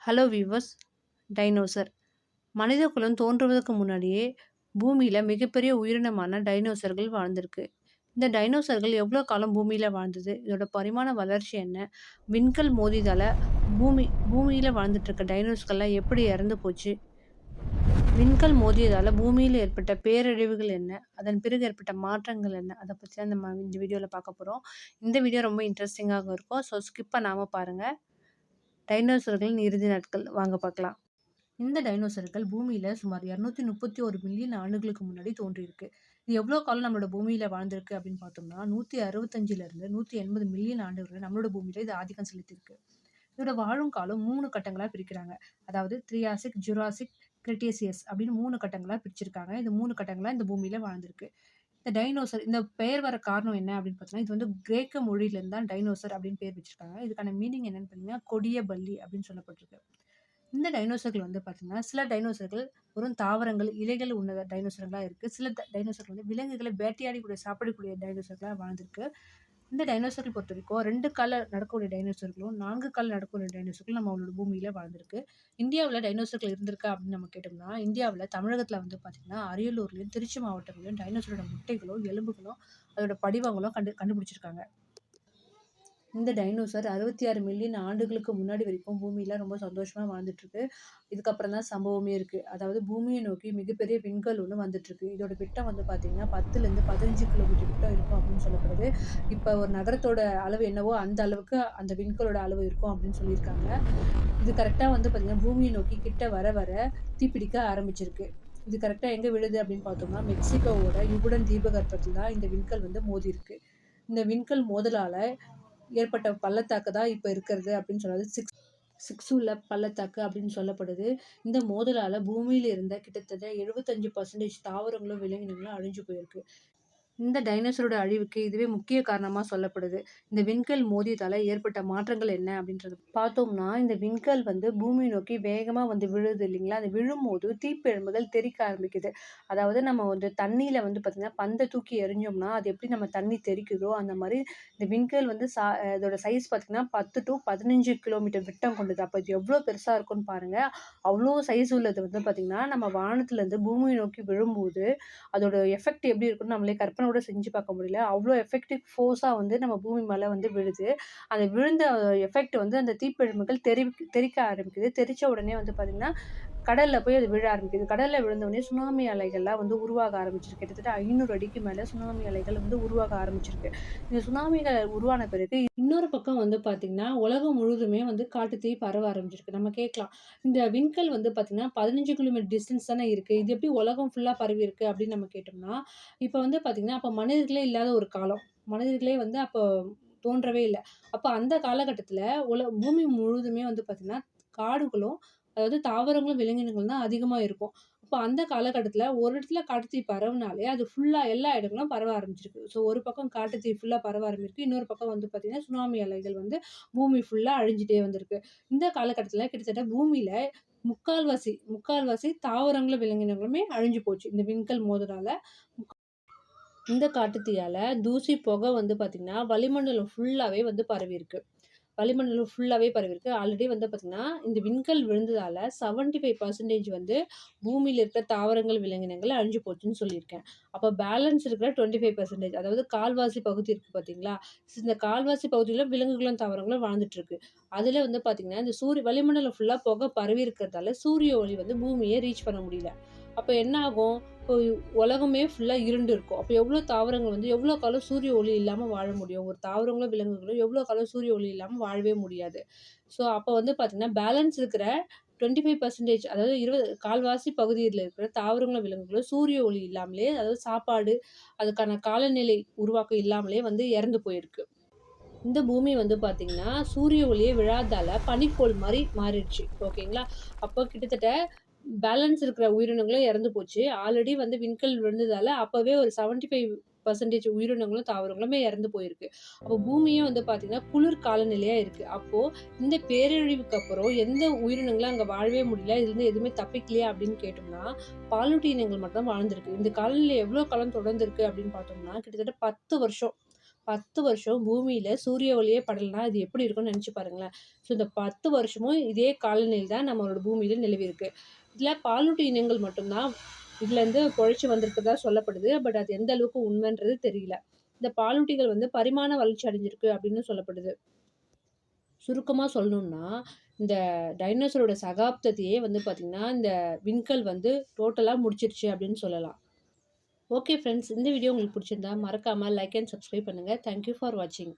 Hello viewers. Dinosaur மனித குலம் தோன்றுவதற்கு முன்னாடியே பூமியில மிகப்பெரிய உயிரினமான டைனோசர்கள் வாழ்ந்திருக்கு. இந்த டைனோசர்கள் எவ்வளோ காலம் பூமியில வாழ்ந்தது? இதோட பரிமாண வளர்ச்சி என்ன? விண்கல் மோதியதால பூமியில வாழ்ந்துட்டு இருக்க டைனோசர்கள்லாம் எப்படி இறந்து போச்சு? விண்கல் மோதியதால பூமியில ஏற்பட்ட பேரழிவுகள் என்ன? அதன் பிறகு ஏற்பட்ட மாற்றங்கள் என்ன? அத பத்தி தான் நம்ம இந்த வீடியோல பார்க்க போறோம். இந்த வீடியோ ரொம்ப இன்ட்ரெஸ்டிங்காக இருக்கும். ஸோ ஸ்கிப் பண்ணாம பாருங்க. டைனோசர்களின் இறுதி நாட்கள் வாங்க பார்க்கலாம். இந்த டைனோசர்கள் பூமியில சுமார் 231 மில்லியன் ஆண்டுகளுக்கு முன்னாடி தோன்றியிருக்கு. இது எவ்வளோ காலம் நம்மளோட பூமியில வாழ்ந்திருக்கு அப்படின்னு பார்த்தோம்னா, 165லிருந்து 180 மில்லியன் ஆண்டுகள் நம்மளோட பூமியில இது ஆதிக்கம் செலுத்தியிருக்கு. இதோட வாழும் காலம் 3 கட்டங்களா பிரிக்கிறாங்க. அதாவது த்ரியாசிக், ஜுராசிக், கிரெட்டேசியஸ் அப்படின்னு 3 கட்டங்களா பிரிச்சிருக்காங்க. இந்த 3 கட்டங்களா இந்த பூமியில வாழ்ந்திருக்கு. இந்த டைனோசர் இந்த பெயர் வர காரணம் என்ன அப்படின்னு பார்த்தீங்கன்னா, இது வந்து கிரேக்க மொழியிலிருந்து தான் டைனோசர் அப்படின்னு பேர் வச்சிருக்காங்க. இதுக்கான மீனிங் என்னன்னு பார்த்தீங்கன்னா, கொடிய பல்லி அப்படின்னு சொல்லப்பட்டிருக்கு. இந்த டைனோசர்கள் வந்து பார்த்தீங்கன்னா, சில டைனோசர்கள் வெறும் தாவரங்கள், இலைகள் உண்ண டைனோசர்களா இருக்கு. சில டைனோசர்கள் வந்து விலங்குகளை வேட்டையாடக்கூடிய சாப்பிடக்கூடிய டைனோசர்களா வாழ்ந்திருக்கு. இந்த டைனோசர்கள் பொறுத்தவரைக்கும் 2 கால்ல நடக்கக்கூடிய டைனோசர்களும், 4 கால்ல நடக்கக்கூடிய டைனோசர்களும் நம்மளோட பூமியில வாழ்ந்திருக்கு. இந்தியாவுல டைனோசர்கள் இருந்திருக்கா அப்படின்னு நம்ம கேட்டோம்னா, இந்தியாவுல தமிழகத்துல வந்து பார்த்தீங்கன்னா, அரியலூர்லயும், திருச்சி மாவட்டங்கள்லயும் டைனோசரோட முட்டைகளும், எலும்புகளும், அதோட படிவங்களும் கண்டுபிடிச்சிருக்காங்க. இந்த டைனோசர் 66 மில்லியன் ஆண்டுகளுக்கு முன்னாடி வரைக்கும் பூமியில ரொம்ப சந்தோஷமா வாழ்ந்துட்டுருக்கு. இதுக்கப்புறம் தான் சம்பவமே இருக்கு. அதாவது பூமியை நோக்கி மிகப்பெரிய விண்கல் ஒண்ணு வந்துட்டுருக்கு. இதோட விட்டம் வந்து பார்த்தீங்கன்னா, 10லேருந்து 15 கிலோமீட்டர் விட்டம் இருக்கும் அப்படின்னு சொல்லப்படுது. இப்ப ஒரு நகரத்தோட அளவு என்னவோ அந்த அளவுக்கு அந்த விண்கலோட அளவு இருக்கும் அப்படின்னு சொல்லியிருக்காங்க. இது கரெக்ட்டா வந்து பார்த்தீங்கன்னா, பூமியை நோக்கி கிட்ட வர வர தீப்பிடிக்க ஆரம்பிச்சிருக்கு. இது கரெக்ட்டா எங்க விழுது அப்படின்னு பார்த்தோம்னா, மெக்சிகோவோட யுகுடன் தீபகற்பத்துல தான் இந்த விண்கல் வந்து மோதியிருக்கு. இந்த விண்கல் மோதலால ஏற்பட்ட பள்ளத்தாக்கு தான் இப்ப இருக்கிறது அப்படின்னு சொன்னது சிக்ஸுல பள்ளத்தாக்கு அப்படின்னு சொல்லப்படுது. இந்த மோதலால பூமியில இருந்த கிட்டத்தட்ட 75% தாவரங்களும், விலங்கினங்களும் அழிஞ்சு போயிருக்கு. இந்த டைனோசரோட அழிவுக்கு இதுவே முக்கிய காரணமா சொல்லப்படுது. இந்த விண்கல் மோதியதால ஏற்பட்ட மாற்றங்கள் என்ன அப்படின்றது பார்த்தோம்னா, இந்த விண்கல் வந்து பூமியை நோக்கி வேகமா வந்து விழுது இல்லைங்களா? அது விழும்போது தீப்பிழம்புகள் தெறிக்க ஆரம்பிக்குது. அதாவது நம்ம வந்து தண்ணீல வந்து பார்த்தீங்கன்னா, பந்த தூக்கி எறிஞ்சோம்னா, அது எப்படி நம்ம தண்ணி தெறிக்குதோ, அந்த மாரி இந்த விண்கல் வந்து இதோட சைஸ் பார்த்தீங்கன்னா, 10 டூ 15 கிலோமீட்டர் விட்டம் கொண்டது. அப்ப இது எவ்வளோ பெருசா இருக்கும்னு பாருங்க. அவ்வளோ சைஸ் உள்ளது வந்து பார்த்தீங்கன்னா, நம்ம வானத்திலருந்து பூமியை நோக்கி விழும்போது அதோட எஃபெக்ட் எப்படி இருக்குன்னு நம்மளே கற்பனை கூட செஞ்சு பார்க்க முடியல. அவ்ளோ எஃபெக்டிவ் ஃபோர்ஸா வந்து நம்ம பூமி மேல வந்து விழுது. அந்த விழுந்த எஃபெக்ட் வந்து அந்த தீப்பிழம்புகள் தெறிக்க ஆரம்பிக்குது. தெறிச்ச உடனே வந்து பார்த்தீங்கன்னா, கடல்ல போய் அது விழ ஆரம்பிக்குது. கடல்ல விழுந்த உடனே சுனாமி அலைகள்லாம் வந்து உருவாக ஆரம்பிச்சிருக்கு. கிட்டத்தட்ட 500 அடிக்கு மேல சுனாமி அலைகள் வந்து உருவாக ஆரம்பிச்சிருக்கு. இந்த சுனாமிகள் உருவான பிறகு இன்னொரு பக்கம் வந்து பார்த்தீங்கன்னா, உலகம் முழுவதுமே வந்து காட்டுத்தீ பரவ ஆரம்பிச்சிருக்கு. நம்ம கேட்கலாம், இந்த விண்கல் வந்து பார்த்தீங்கன்னா, 15 கிலோமீட்டர் டிஸ்டன்ஸ் தானே இருக்கு. இது எப்படி உலகம் ஃபுல்லா பரவியிருக்கு அப்படின்னு நம்ம கேட்டோம்னா, இப்ப வந்து பார்த்தீங்கன்னா, அப்ப மனிதர்களே இல்லாத ஒரு காலம். மனிதர்களே வந்து அப்போ தோன்றவே இல்ல. அப்ப அந்த காலகட்டத்தில பூமி முழுவதுமே வந்து பார்த்தீங்கன்னா, காடுகளும், அதாவது தாவரங்களும், விலங்கினங்களும் தான் அதிகமா இருக்கும். அப்ப அந்த காலகட்டத்தில ஒரு இடத்துல காட்டுத்தீ பரவுனாலே, அது ஃபுல்லா எல்லா இடங்களும் பரவ ஆரம்பிச்சிருக்கு. ஸோ ஒரு பக்கம் காட்டுத்தீ ஃபுல்லா பரவ ஆரம்பிச்சிருக்கு. இன்னொரு பக்கம் வந்து பார்த்தீங்கன்னா, சுனாமி அலைகள் வந்து பூமி ஃபுல்லா அழிஞ்சுட்டே வந்திருக்கு. இந்த காலகட்டத்தில கிட்டத்தட்ட பூமியில முக்கால்வாசி தாவரங்களும், விலங்கினங்களுமே அழிஞ்சு போச்சு. இந்த விண்கல் மோதுனால. இந்த காட்டுத்தீயால தூசி, புகை வந்து பார்த்தீங்கன்னா, வளிமண்டலம் ஃபுல்லாவே வந்து பரவியிருக்கு. வளிமண்டலம் ஃபுல்லாவே பரவியிருக்கு. ஆல்ரெடி வந்து பார்த்தீங்கன்னா, இந்த விண்கல் விழுந்ததால 75% வந்து பூமியில இருக்கிற தாவரங்கள், விலங்கினங்கள் அழிஞ்சு போச்சுன்னு சொல்லியிருக்கேன். அப்ப பேலன்ஸ் இருக்கிற 25% அதாவது கால்வாசி பகுதி இருக்கு பார்த்தீங்களா? இந்த கால்வாசி பகுதியில விலங்குகளும், தாவரங்களும் வாழ்ந்துட்டு இருக்கு. அதுல வந்து பார்த்தீங்கன்னா, இந்த வளிமண்டலம் ஃபுல்லா புகை பரவி இருக்கிறதால சூரிய ஒளி வந்து பூமிய ரீச் பண்ண முடியல. அப்ப என்ன ஆகும்? இப்போ உலகமே ஃபுல்லா இருண்டு இருக்கும். அப்ப எவ்ளோ தாவரங்கள் வந்து எவ்ளோ காலம் சூரிய ஒளி இல்லாம வாழ முடியும்? ஒரு தாவரங்களோ, விலங்குகளோ எவ்ளோ காலம் சூரிய ஒளி இல்லாம வாழவே முடியாது. ஸோ, அப்ப வந்து பார்த்தீங்கன்னா, பேலன்ஸ் இருக்கிற 25% அதாவது 1/4 பகுதியில இருக்கிற தாவரங்களும், விலங்குகளும் சூரிய ஒளி இல்லாமலே, அதாவது சாப்பாடு, அதுக்கான காலநிலை உருவாக்கம் இல்லாமலே வந்து இறந்து போயிருக்கு. இந்த பூமி வந்து பார்த்தீங்கன்னா, சூரிய ஒளியே விழாதால பனிக்கோள் மாரி மாறிடுச்சு. ஓகேங்களா? அப்போ கிட்டத்தட்ட பேலன்ஸ் இருக்கிற உயிரினங்களும் இறந்து போச்சு. ஆல்ரெடி வந்து விண்கல் விழுந்ததால அப்பவே ஒரு 75% உயிரினங்களும், தாவரங்களுமே இறந்து போயிருக்கு. அப்போ பூமியே வந்து பார்த்தீங்கன்னா, குளிர் காலநிலையா இருக்கு. அப்போ இந்த பேரழிவுக்கு அப்புறம் எந்த உயிரினங்களும் அங்க வாழவே முடியல. இதுலருந்து எதுவுமே தப்பிக்கலையா அப்படின்னு கேட்டோம்னா, பாலூட்டி இனங்கள் மட்டும் தான் வாழ்ந்திருக்கு. இந்த காலநிலை எவ்வளோ காலம் தொடர்ந்திருக்கு அப்படின்னு பார்த்தோம்னா, கிட்டத்தட்ட 10 வருஷம். 10 வருஷம் பூமியில சூரிய ஒளியே படலன்னா, அது எப்படி இருக்கும்னு நெனச்சு பாருங்களேன். ஸோ இந்த 10 வருஷமும் இதே காலநிலை தான் நம்மளோட பூமியில நிலவியிருக்கு. இதுல பாலூட்டி இனங்கள் மட்டும் தான் இதுலேருந்து பொழச்சு வந்திருக்கிறதா சொல்லப்படுது. பட் அது எந்த அளவுக்கு உண்மைன்றது தெரியல. இந்த பாலூட்டிகள் வந்து பரிமாண வளர்ச்சி அடைஞ்சிருக்கு அப்படின்னு சொல்லப்படுது. சுருக்கமா சொல்லணும்னா, இந்த டைனோசரோட சகாப்தத்தையே வந்து பார்த்தீங்கன்னா, இந்த விண்கல் வந்து டோட்டலா முடிச்சிருச்சு அப்படின்னு சொல்லலாம். ஓகே ஃப்ரெண்ட்ஸ், இந்த வீடியோ உங்களுக்கு பிடிச்சிருந்தா மறக்காம லைக் அண்ட் சப்ஸ்கிரைப் பண்ணுங்க. தேங்க் யூ ஃபார் வாட்சிங்.